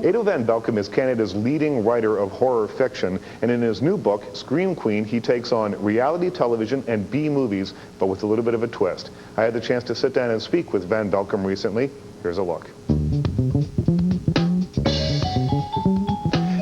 Edo van Belkom is Canada's leading writer of horror fiction, and in his new book, Scream Queen, he takes on reality television and B-movies, but with a little bit of a twist. I had the chance to sit down and speak with Van Belkom recently. Here's a look.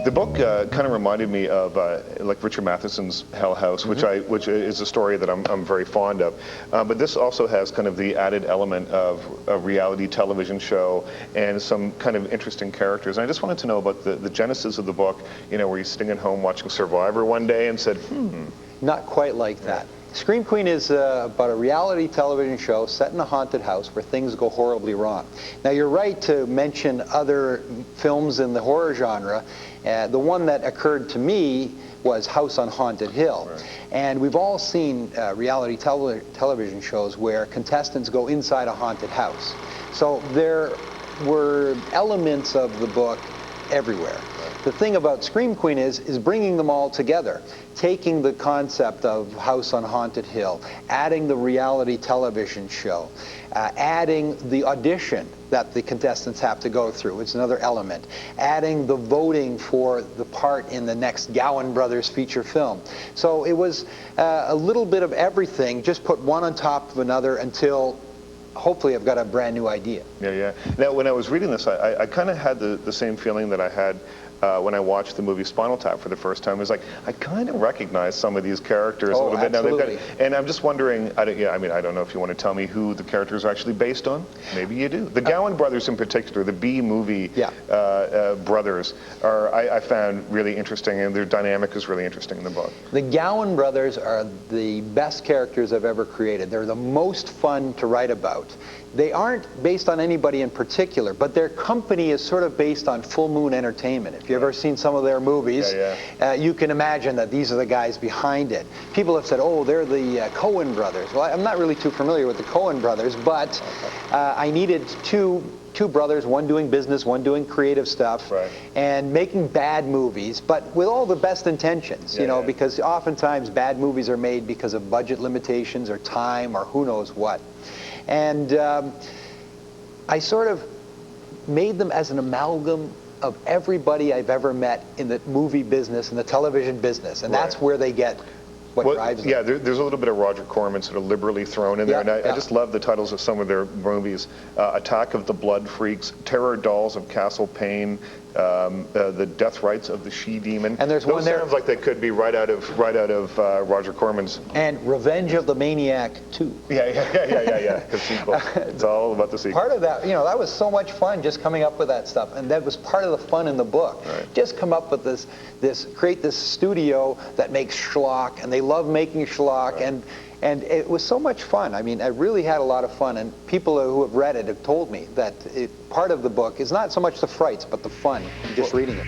The book kind of reminded me of like Richard Matheson's Hell House, which is a story that I'm very fond of. But this also has kind of the added element of a reality television show and some kind of interesting characters. And I just wanted to know about the genesis of the book. You know, were you sitting at home watching Survivor one day and said, Not quite like that. Scream Queen is about a reality television show set in a haunted house where things go horribly wrong. Now, you're right to mention other films in the horror genre. The one that occurred to me was House on Haunted Hill. Right. And we've all seen reality television shows where contestants go inside a haunted house. So there were elements of the book everywhere. The thing about Scream Queen is bringing them all together, taking the concept of House on Haunted Hill, adding the reality television show, adding the audition that the contestants have to go through. It's another element. Adding the voting for the part in the next Gowan Brothers feature film. So it was a little bit of everything, just put one on top of another until hopefully I've got a brand new idea. Yeah. Now, when I was reading this, I kind of had the same feeling that I had when I watched the movie Spinal Tap for the first time. It was like, I kind of recognize some of these characters a little bit. Absolutely. Now, and I'm just wondering, I don't know if you want to tell me who the characters are actually based on. Maybe you do. The Gowan brothers in particular, the B-movie brothers, I found really interesting, and their dynamic is really interesting in the book. The Gowan brothers are the best characters I've ever created. They're the most fun to write about. They aren't based on anybody in particular, but their company is sort of based on Full Moon Entertainment. If you've ever seen some of their movies, you can imagine that these are the guys behind it. People have said, oh, they're the Coen brothers. Well, I'm not really too familiar with the Coen brothers, but I needed two brothers, one doing business, one doing creative stuff, and making bad movies, but with all the best intentions, you know, because oftentimes bad movies are made because of budget limitations or time or who knows what. And I sort of made them as an amalgam of everybody I've ever met in the movie business and the television business, and that's where they get what drives them. Yeah, there's a little bit of Roger Corman sort of liberally thrown in there, and I just love the titles of some of their movies. Attack of the Blood Freaks, Terror Dolls of Castle Pain, the Death Rites of the She-Demon. And there's one there sounds like they could be right out of Roger Corman's. And Revenge of the Maniac 2. Yeah. It's all about the sequel. Part of that, you know, that was so much fun just coming up with that stuff, and that was part of the fun in the book. Just come up with create this studio that makes schlock, and they love making schlock, and it was so much fun. I mean, I really had a lot of fun, and people who have read it have told me that part of the book is not so much the frights, but the fun, just reading it.